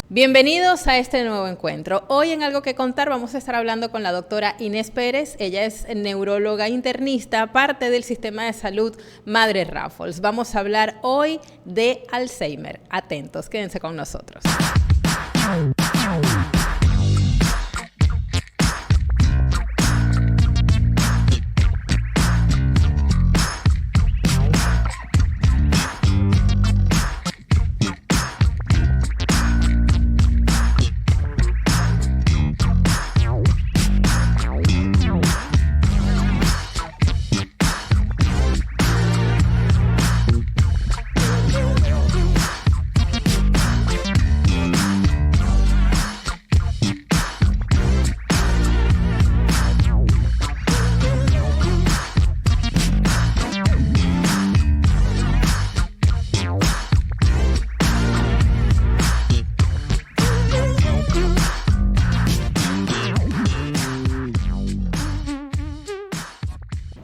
Bienvenidos a este nuevo encuentro. Hoy en Algo que Contar vamos a estar hablando con la doctora Inés Pérez. Ella es neuróloga internista, parte del sistema de salud Madre Raffles. Vamos a hablar hoy de Alzheimer. Atentos, quédense con nosotros.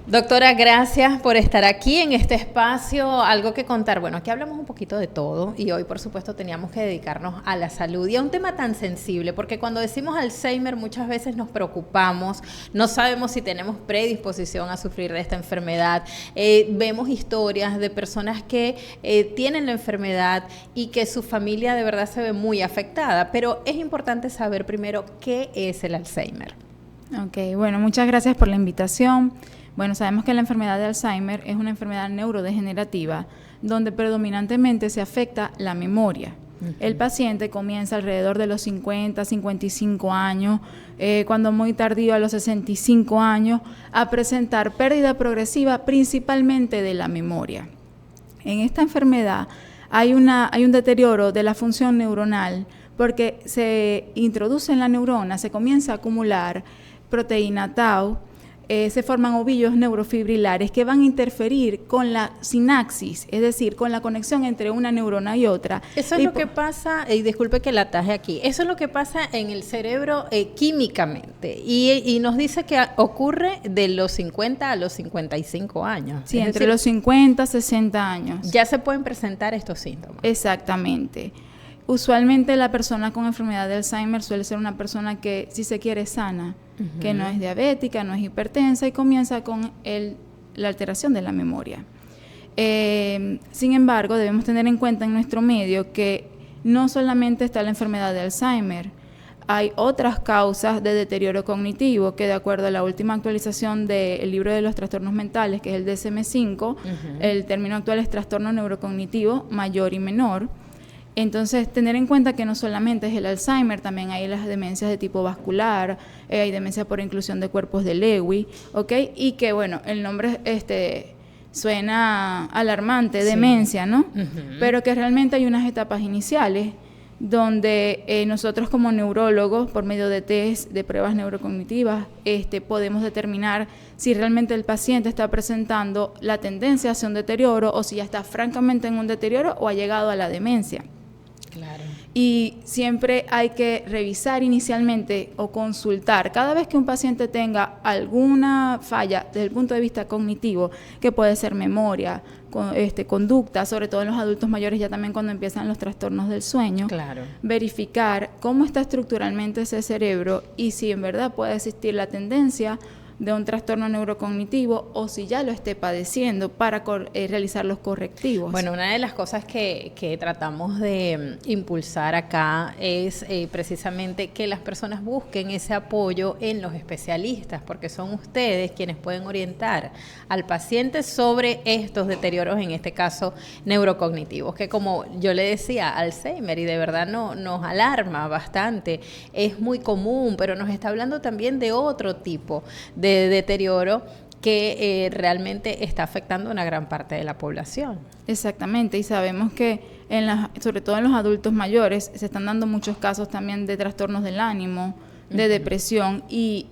Doctora, gracias por estar aquí en este espacio, Algo que Contar. Bueno, aquí hablamos un poquito de todo y hoy, por supuesto, teníamos que dedicarnos a la salud y a un tema tan sensible, porque cuando decimos Alzheimer muchas veces nos preocupamos, no sabemos si tenemos predisposición a sufrir de esta enfermedad. Vemos historias de personas que tienen la enfermedad y que su familia de verdad se ve muy afectada, pero es importante saber primero qué es el Alzheimer. Ok, bueno, muchas gracias por la invitación. Bueno, sabemos que la enfermedad de Alzheimer es una enfermedad neurodegenerativa donde predominantemente se afecta la memoria. El paciente comienza alrededor de los 50, 55 años, cuando muy tardío a los 65 años, a presentar pérdida progresiva principalmente de la memoria. En esta enfermedad hay un deterioro de la función neuronal porque se introduce en la neurona, se comienza a acumular proteína tau, se forman ovillos neurofibrilares que van a interferir con la sinapsis, es decir, con la conexión entre una neurona y otra. Eso es lo que pasa, y disculpe que la ataje aquí, eso es lo que pasa en el cerebro químicamente, y nos dice que ocurre de los 50 a los 55 años. Sí, entre los 50 a 60 años. Ya se pueden presentar estos síntomas. Exactamente. Usualmente la persona con enfermedad de Alzheimer suele ser una persona que, si se quiere, sana, que no es diabética, no es hipertensa y comienza con la alteración de la memoria. Sin embargo, debemos tener en cuenta en nuestro medio que no solamente está la enfermedad de Alzheimer, hay otras causas de deterioro cognitivo que, de acuerdo a la última actualización del libro de los trastornos mentales, que es el DSM-5, el término actual es trastorno neurocognitivo mayor y menor. Entonces, tener en cuenta que no solamente es el Alzheimer, también hay las demencias de tipo vascular, hay demencia por inclusión de cuerpos de Lewy, ¿ok? Y que, bueno, el nombre suena alarmante, sí. Demencia, ¿no? Pero que realmente hay unas etapas iniciales donde nosotros como neurólogos, por medio de test, de pruebas neurocognitivas, podemos determinar si realmente el paciente está presentando la tendencia hacia un deterioro o si ya está francamente en un deterioro o ha llegado a la demencia. Claro. Y siempre hay que revisar inicialmente o consultar cada vez que un paciente tenga alguna falla desde el punto de vista cognitivo, que puede ser memoria, conducta, sobre todo en los adultos mayores, ya también cuando empiezan los trastornos del sueño. Claro. Verificar cómo está estructuralmente ese cerebro y si en verdad puede existir la tendencia de un trastorno neurocognitivo o si ya lo esté padeciendo para realizar los correctivos. Bueno, una de las cosas que tratamos de impulsar acá es precisamente que las personas busquen ese apoyo en los especialistas, porque son ustedes quienes pueden orientar al paciente sobre estos deterioros, en este caso neurocognitivos, que como yo le decía, Alzheimer, y de verdad nos alarma bastante, es muy común, pero nos está hablando también de otro tipo de deterioro que realmente está afectando a una gran parte de la población. Exactamente, y sabemos que sobre todo en los adultos mayores se están dando muchos casos también de trastornos del ánimo, de depresión, y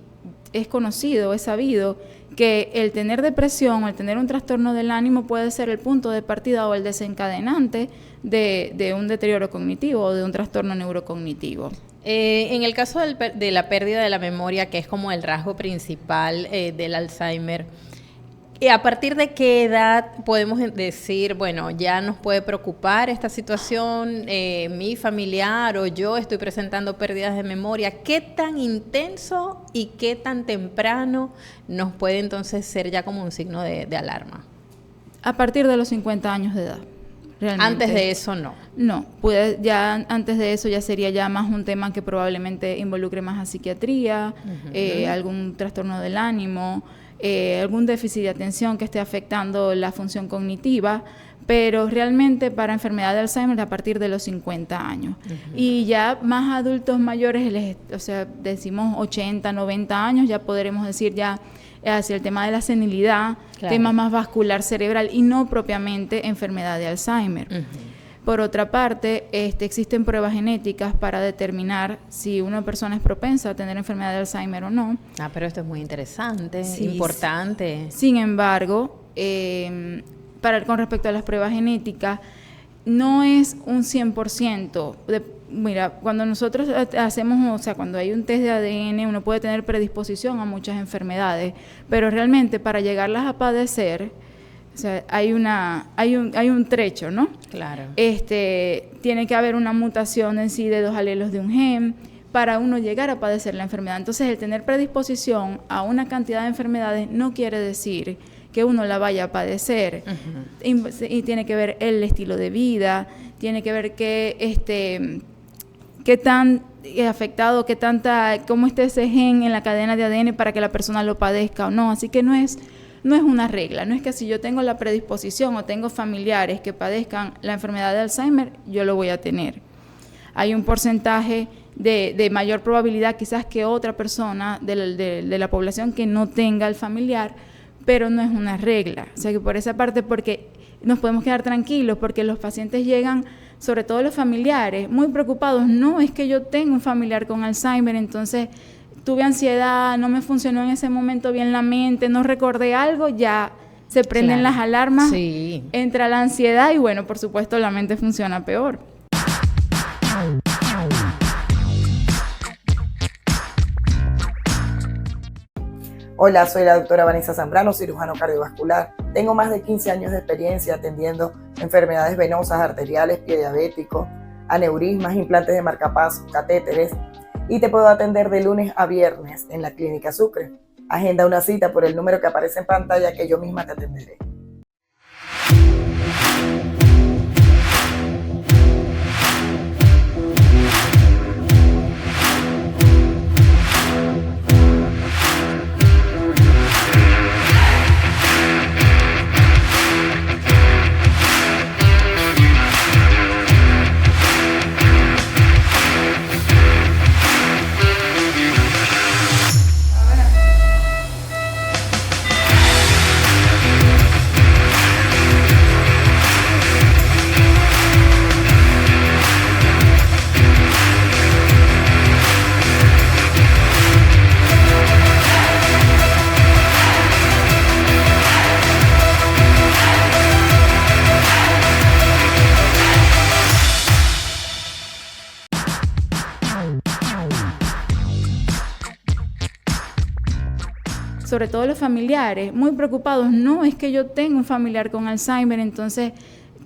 es conocido, es sabido que el tener depresión o el tener un trastorno del ánimo puede ser el punto de partida o el desencadenante de un deterioro cognitivo o de un trastorno neurocognitivo. En el caso de la pérdida de la memoria, que es como el rasgo principal del Alzheimer, ¿Y a partir de qué edad podemos decir, bueno, ya nos puede preocupar esta situación, mi familiar o yo estoy presentando pérdidas de memoria? ¿Qué tan intenso y qué tan temprano nos puede entonces ser ya como un signo de alarma? A partir de los 50 años de edad. Realmente. Antes de eso no. No, ya antes de eso ya sería ya más un tema que probablemente involucre más a psiquiatría, algún trastorno del ánimo, algún déficit de atención que esté afectando la función cognitiva, pero realmente para enfermedad de Alzheimer a partir de los 50 años. Y ya más adultos mayores, o sea, decimos 80, 90 años, ya podremos decir ya hacia el tema de la senilidad, claro, tema más vascular cerebral y no propiamente enfermedad de Alzheimer. Por otra parte, existen pruebas genéticas para determinar si una persona es propensa a tener enfermedad de Alzheimer o no. Ah, pero esto es muy interesante, sí, importante. Sin embargo, con respecto a las pruebas genéticas, no es un 100%. Mira, cuando nosotros hacemos, o sea, cuando hay un test de ADN, uno puede tener predisposición a muchas enfermedades, pero realmente para llegarlas a padecer, o sea, hay un trecho, ¿no? Claro. Tiene que haber una mutación en sí de 2 alelos de un gen para uno llegar a padecer la enfermedad. Entonces, el tener predisposición a una cantidad de enfermedades no quiere decir que uno la vaya a padecer. Y tiene que ver el estilo de vida, tiene que ver qué tan afectado, cómo esté ese gen en la cadena de ADN para que la persona lo padezca o no. Así que no es una regla, no es que si yo tengo la predisposición o tengo familiares que padezcan la enfermedad de Alzheimer, yo lo voy a tener. Hay un porcentaje de mayor probabilidad quizás que otra persona de la población que no tenga el familiar, pero no es una regla. O sea que por esa parte, porque nos podemos quedar tranquilos, porque los pacientes llegan, sobre todo los familiares, muy preocupados. No, es que yo tengo un familiar con Alzheimer, entonces tuve ansiedad, no me funcionó en ese momento bien la mente, no recordé algo, ya se prenden las alarmas, sí, entra la ansiedad y bueno, por supuesto la mente funciona peor. Hola, soy la doctora Vanessa Zambrano, cirujano cardiovascular. Tengo más de 15 años de experiencia atendiendo enfermedades venosas, arteriales, pie diabético, aneurismas, implantes de marcapasos, catéteres, y te puedo atender de lunes a viernes en la Clínica Sucre. Agenda una cita por el número que aparece en pantalla que yo misma te atenderé. Sobre todo los familiares, muy preocupados. No, es que yo tengo un familiar con Alzheimer, entonces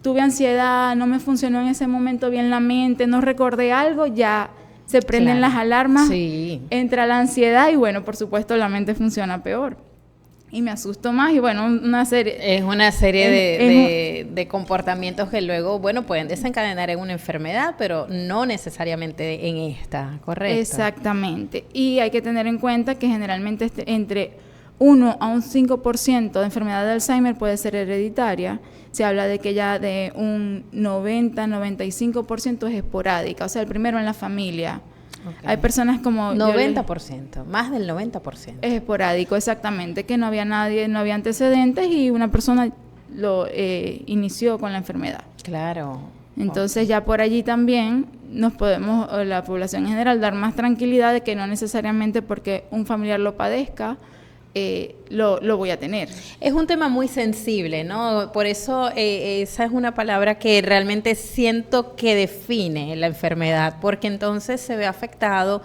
tuve ansiedad, no me funcionó en ese momento bien la mente, no recordé algo, ya se prenden las alarmas, sí, entra la ansiedad y bueno, por supuesto la mente funciona peor. Y me asusto más y bueno, Es una serie de comportamientos que luego, bueno, pueden desencadenar en una enfermedad, pero no necesariamente en esta, ¿correcto? Exactamente. Y hay que tener en cuenta que generalmente entre 1 a un 5% de enfermedad de Alzheimer puede ser hereditaria. Se habla de que ya de un 90-95% es esporádica, o sea, el primero en la familia. Okay. Hay personas como... 90%, más del 90%. Es esporádico, exactamente, que no había nadie, no había antecedentes y una persona lo inició con la enfermedad. Claro. Entonces ya por allí también nos podemos, la población en general, dar más tranquilidad de que no necesariamente porque un familiar lo padezca, lo voy a tener. Es un tema muy sensible, ¿no? Por eso esa es una palabra que realmente siento que define la enfermedad, porque entonces se ve afectado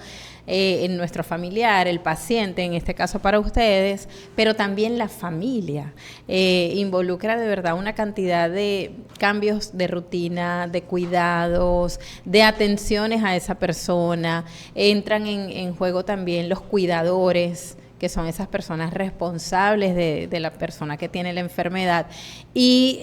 en nuestro familiar, el paciente, en este caso para ustedes, pero también la familia. Involucra de verdad una cantidad de cambios de rutina, de cuidados, de atenciones a esa persona. Entran en juego también los cuidadores, que son esas personas responsables de la persona que tiene la enfermedad, y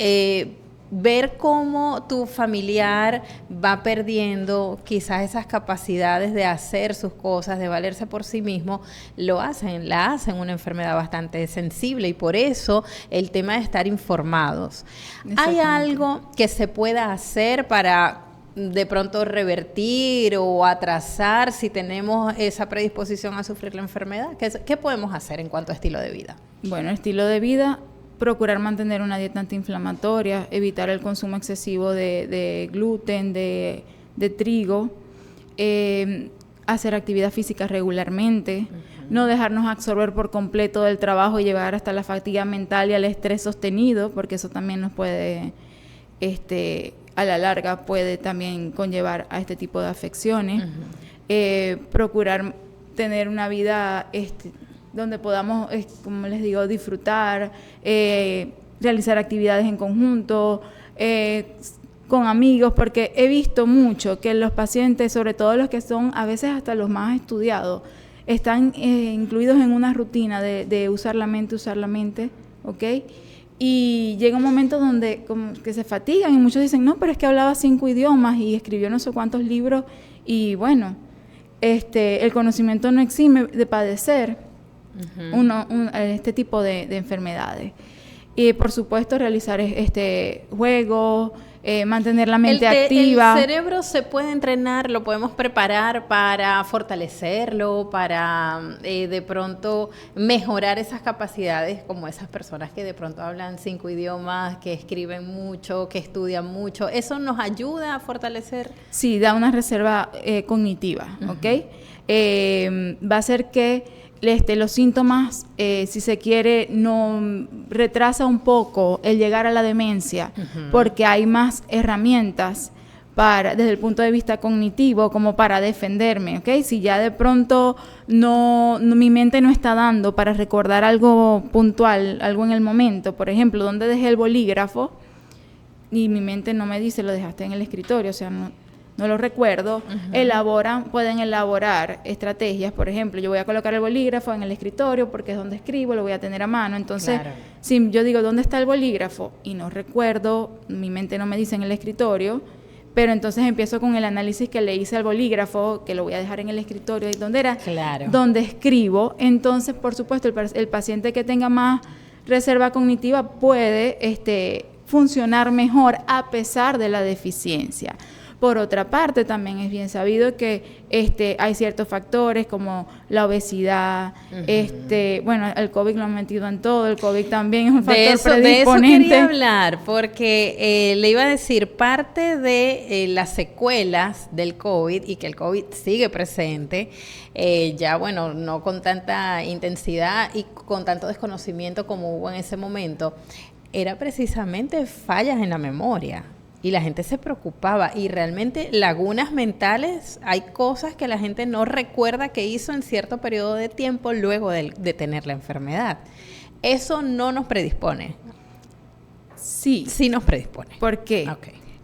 ver cómo tu familiar va perdiendo quizás esas capacidades de hacer sus cosas, de valerse por sí mismo, la hacen una enfermedad bastante sensible, y por eso el tema de estar informados. ¿Hay algo que se pueda hacer para de pronto revertir o atrasar si tenemos esa predisposición a sufrir la enfermedad? ¿Qué podemos hacer en cuanto a estilo de vida? Bueno, estilo de vida, procurar mantener una dieta antiinflamatoria, evitar el consumo excesivo de gluten, de trigo, hacer actividad física regularmente, no dejarnos absorber por completo del trabajo y llegar hasta la fatiga mental y al estrés sostenido, porque eso también nos puede, a la larga puede también conllevar a este tipo de afecciones. Procurar tener una vida donde podamos, como les digo, disfrutar, realizar actividades en conjunto, con amigos, porque he visto mucho que los pacientes, sobre todo los que son a veces hasta los más estudiados, están incluidos en una rutina de usar la mente, ¿ok? Y llega un momento donde como que se fatigan y muchos dicen, no, pero es que hablaba 5 idiomas y escribió no sé cuántos libros, y bueno, el conocimiento no exime de padecer este tipo de enfermedades. Y por supuesto realizar juegos, mantener la mente activa. El cerebro se puede entrenar, lo podemos preparar para fortalecerlo, para de pronto mejorar esas capacidades, como esas personas que de pronto hablan 5 idiomas, que escriben mucho, que estudian mucho. ¿Eso nos ayuda a fortalecer? Sí, da una reserva cognitiva, ¿ok? Va a hacer que los síntomas, si se quiere, no retrasa un poco el llegar a la demencia, porque hay más herramientas desde el punto de vista cognitivo como para defenderme, ¿ok? Si ya de pronto mi mente no está dando para recordar algo puntual, algo en el momento, por ejemplo, ¿dónde dejé el bolígrafo? Y mi mente no me dice, lo dejaste en el escritorio, o sea, no lo recuerdo. Pueden elaborar estrategias. Por ejemplo, yo voy a colocar el bolígrafo en el escritorio porque es donde escribo, lo voy a tener a mano. Entonces, si yo digo, ¿dónde está el bolígrafo? Y no recuerdo, mi mente no me dice en el escritorio, pero entonces empiezo con el análisis que le hice al bolígrafo, que lo voy a dejar en el escritorio. ¿Y dónde era? Donde escribo. Entonces, por supuesto, el paciente que tenga más reserva cognitiva puede funcionar mejor a pesar de la deficiencia. Por otra parte, también es bien sabido que hay ciertos factores como la obesidad, bueno, el COVID lo han metido en todo, el COVID también es un factor predisponente. De eso quería hablar, porque le iba a decir, parte de las secuelas del COVID, y que el COVID sigue presente, ya bueno, no con tanta intensidad y con tanto desconocimiento como hubo en ese momento, era precisamente fallas en la memoria. Y la gente se preocupaba, y realmente lagunas mentales, hay cosas que la gente no recuerda que hizo en cierto periodo de tiempo luego de tener la enfermedad. Eso no nos predispone. Sí. Sí nos predispone. ¿Por qué?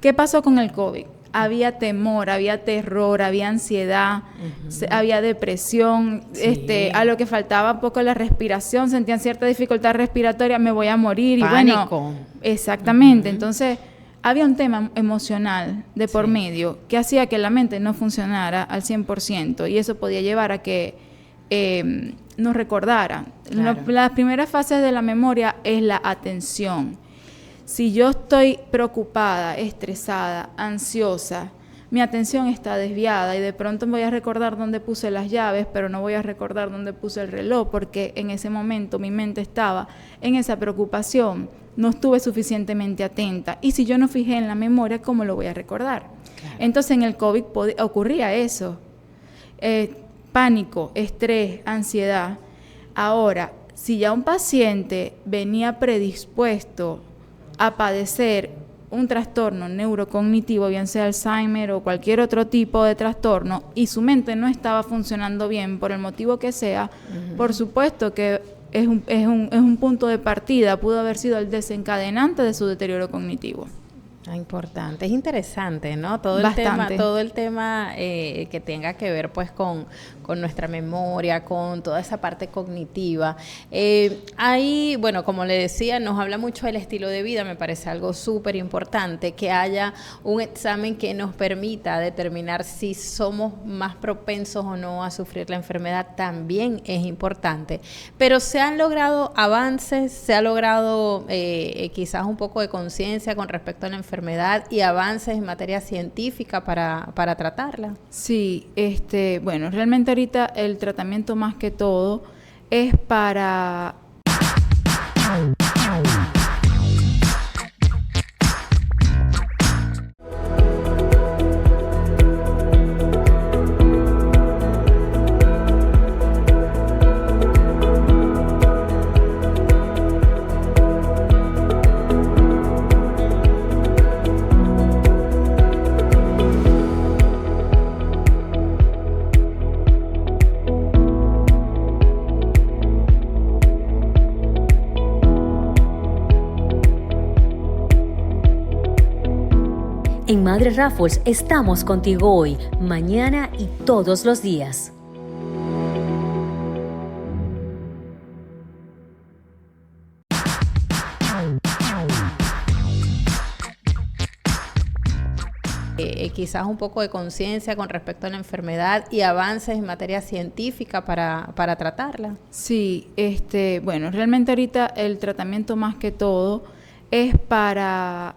¿Qué pasó con el COVID? Había temor, había terror, había ansiedad, había depresión, a lo que faltaba poco la respiración, sentían cierta dificultad respiratoria, me voy a morir. Pánico. Y bueno, exactamente. Entonces, había un tema emocional de por medio que hacía que la mente no funcionara al 100%, y eso podía llevar a que no recordara. Las primeras fases de la memoria es la atención. Si yo estoy preocupada, estresada, ansiosa, mi atención está desviada y de pronto voy a recordar dónde puse las llaves, pero no voy a recordar dónde puse el reloj, porque en ese momento mi mente estaba en esa preocupación, no estuve suficientemente atenta. Y si yo no fijé en la memoria, ¿cómo lo voy a recordar? Entonces en el COVID ocurría eso. Pánico, estrés, ansiedad. Ahora, si ya un paciente venía predispuesto a padecer un trastorno neurocognitivo, bien sea Alzheimer o cualquier otro tipo de trastorno, y su mente no estaba funcionando bien por el motivo que sea, por supuesto que es un punto de partida, pudo haber sido el desencadenante de su deterioro cognitivo. Importante, es interesante, ¿no? Todo el tema que tenga que ver pues con nuestra memoria, con toda esa parte cognitiva. Ahí, bueno, como le decía, nos habla mucho del estilo de vida, me parece algo súper importante, que haya un examen que nos permita determinar si somos más propensos o no a sufrir la enfermedad, también es importante. Pero se han logrado avances, se ha logrado quizás un poco de conciencia con respecto a la enfermedad y avances en materia científica para tratarla. Sí, bueno, realmente ahorita el tratamiento más que todo es para En Madre Raffles estamos contigo hoy, mañana y todos los días. Quizás un poco de conciencia con respecto a la enfermedad y avances en materia científica para tratarla. Sí, bueno, realmente ahorita el tratamiento más que todo es para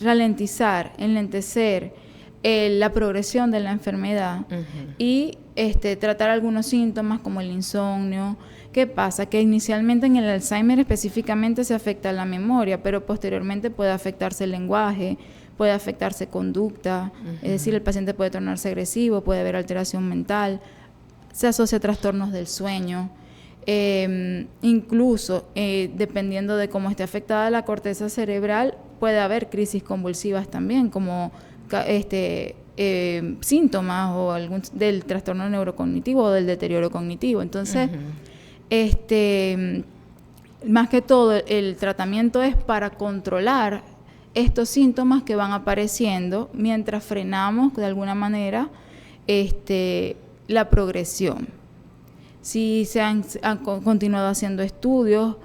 ralentizar, enlentecer la progresión de la enfermedad y tratar algunos síntomas como el insomnio. ¿Qué pasa? Que inicialmente en el Alzheimer específicamente se afecta la memoria, pero posteriormente puede afectarse el lenguaje, puede afectarse conducta, es decir, el paciente puede tornarse agresivo, puede haber alteración mental, se asocia a trastornos del sueño. Incluso dependiendo de cómo esté afectada la corteza cerebral, puede haber crisis convulsivas también, como síntomas o del trastorno neurocognitivo o del deterioro cognitivo. Entonces, más que todo, el tratamiento es para controlar estos síntomas que van apareciendo mientras frenamos de alguna manera la progresión. Sí se han continuado haciendo estudios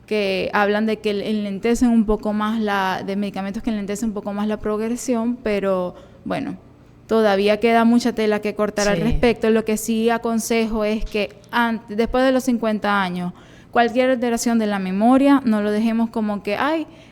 que hablan de que enlentecen un poco más de medicamentos que enlentecen un poco más la progresión, pero bueno, todavía queda mucha tela que cortar al respecto. Lo que sí aconsejo es que después de los 50 años, cualquier alteración de la memoria, no lo dejemos como que,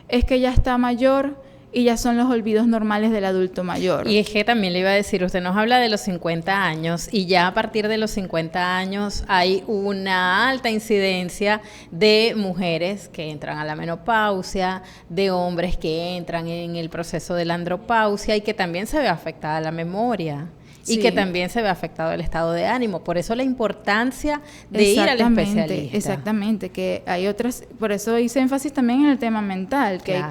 es que ya está mayor y ya son los olvidos normales del adulto mayor. Y es que también le iba a decir, usted nos habla de los 50 años y ya a partir de los 50 años hay una alta incidencia de mujeres que entran a la menopausia, de hombres que entran en el proceso de la andropausia y que también se ve afectada la memoria. Y que también se ve afectado el estado de ánimo. Por eso la importancia de ir al especialista. Exactamente, que hay otras, por eso hice énfasis también en el tema mental, que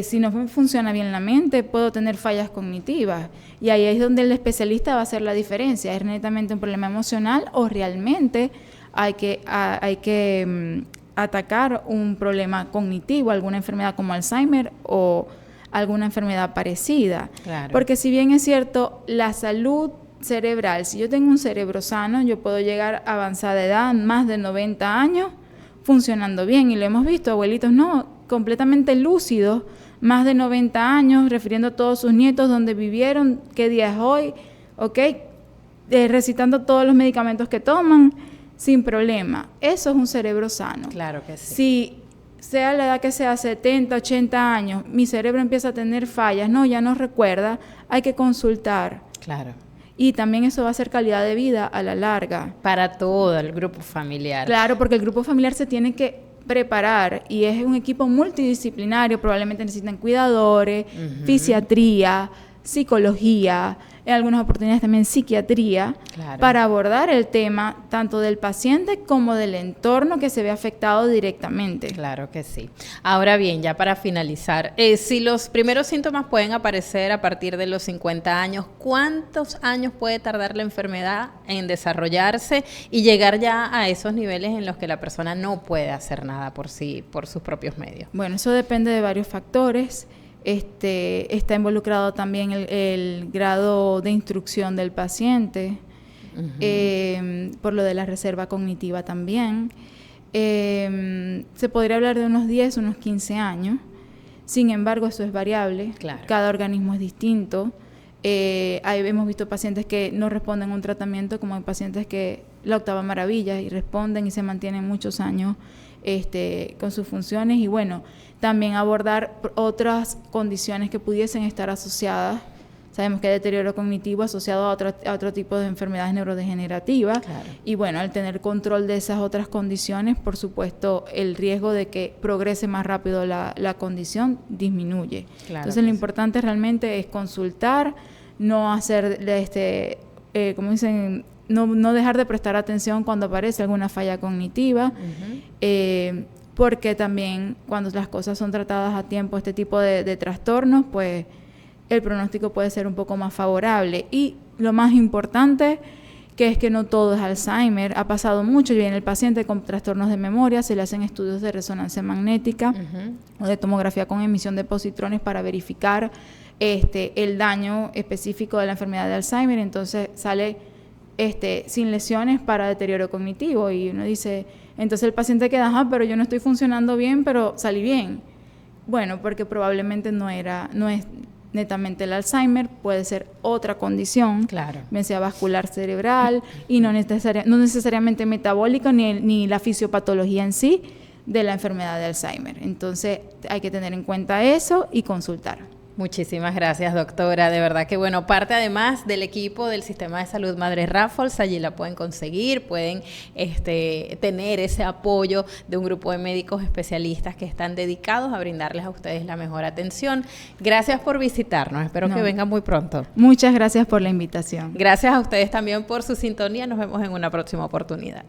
si no funciona bien la mente, puedo tener fallas cognitivas. Y ahí es donde el especialista va a hacer la diferencia. ¿Es netamente un problema emocional o realmente hay que atacar un problema cognitivo, alguna enfermedad como Alzheimer o alguna enfermedad parecida? Claro. Porque si bien es cierto, la salud cerebral, si yo tengo un cerebro sano, yo puedo llegar a avanzada edad, más de 90 años, funcionando bien. Y lo hemos visto, abuelitos completamente lúcidos, más de 90 años, refiriendo a todos sus nietos, dónde vivieron, qué día es hoy, recitando todos los medicamentos que toman, sin problema. Eso es un cerebro sano. Claro que sí. Si sea la edad que sea, 70, 80 años, mi cerebro empieza a tener fallas, ya no recuerda, hay que consultar. Claro. Y también eso va a ser calidad de vida a la larga. Para todo el grupo familiar. Claro, porque el grupo familiar se tiene que preparar y es un equipo multidisciplinario, probablemente necesitan cuidadores, fisiatría, psicología, en algunas oportunidades también psiquiatría, Claro. para abordar el tema tanto del paciente como del entorno que se ve afectado directamente. Claro que sí. Ahora bien, ya para finalizar, si los primeros síntomas pueden aparecer a partir de los 50 años, ¿cuántos años puede tardar la enfermedad en desarrollarse y llegar ya a esos niveles en los que la persona no puede hacer nada por sí, por sus propios medios? Bueno, eso depende de varios factores. Está involucrado también el grado de instrucción del paciente, por lo de la reserva cognitiva también. Se podría hablar de unos 10, unos 15 años. Sin embargo, eso es variable. Claro. Cada organismo es distinto. Hemos visto pacientes que no responden a un tratamiento, como hay pacientes que la octava maravilla y responden y se mantienen muchos años con sus funciones. Y bueno, también abordar otras condiciones que pudiesen estar asociadas. Sabemos que hay deterioro cognitivo asociado a otro tipo de enfermedades neurodegenerativas. Claro. Y bueno, al tener control de esas otras condiciones, por supuesto, el riesgo de que progrese más rápido la condición disminuye. Claro. Entonces, lo importante realmente es consultar, no hacer, como dicen, no dejar de prestar atención cuando aparece alguna falla cognitiva. Porque también cuando las cosas son tratadas a tiempo, este tipo de trastornos, pues el pronóstico puede ser un poco más favorable. Y lo más importante, que es que no todo es Alzheimer. Ha pasado mucho, y viene el paciente con trastornos de memoria, se le hacen estudios de resonancia magnética o de tomografía con emisión de positrones para verificar el daño específico de la enfermedad de Alzheimer. Entonces sale sin lesiones para deterioro cognitivo, y uno dice, entonces el paciente queda, pero yo no estoy funcionando bien, pero salí bien. Bueno, porque probablemente no es netamente el Alzheimer, puede ser otra condición, Claro. bien sea vascular cerebral, y no necesariamente metabólica ni la fisiopatología en sí de la enfermedad de Alzheimer. Entonces hay que tener en cuenta eso y consultar. Muchísimas gracias, doctora. De verdad que, bueno, parte además del equipo del Sistema de Salud Madre Raffles, allí la pueden conseguir, pueden tener ese apoyo de un grupo de médicos especialistas que están dedicados a brindarles a ustedes la mejor atención. Gracias por visitarnos, espero que vengan muy pronto. Muchas gracias por la invitación. Gracias a ustedes también por su sintonía, nos vemos en una próxima oportunidad.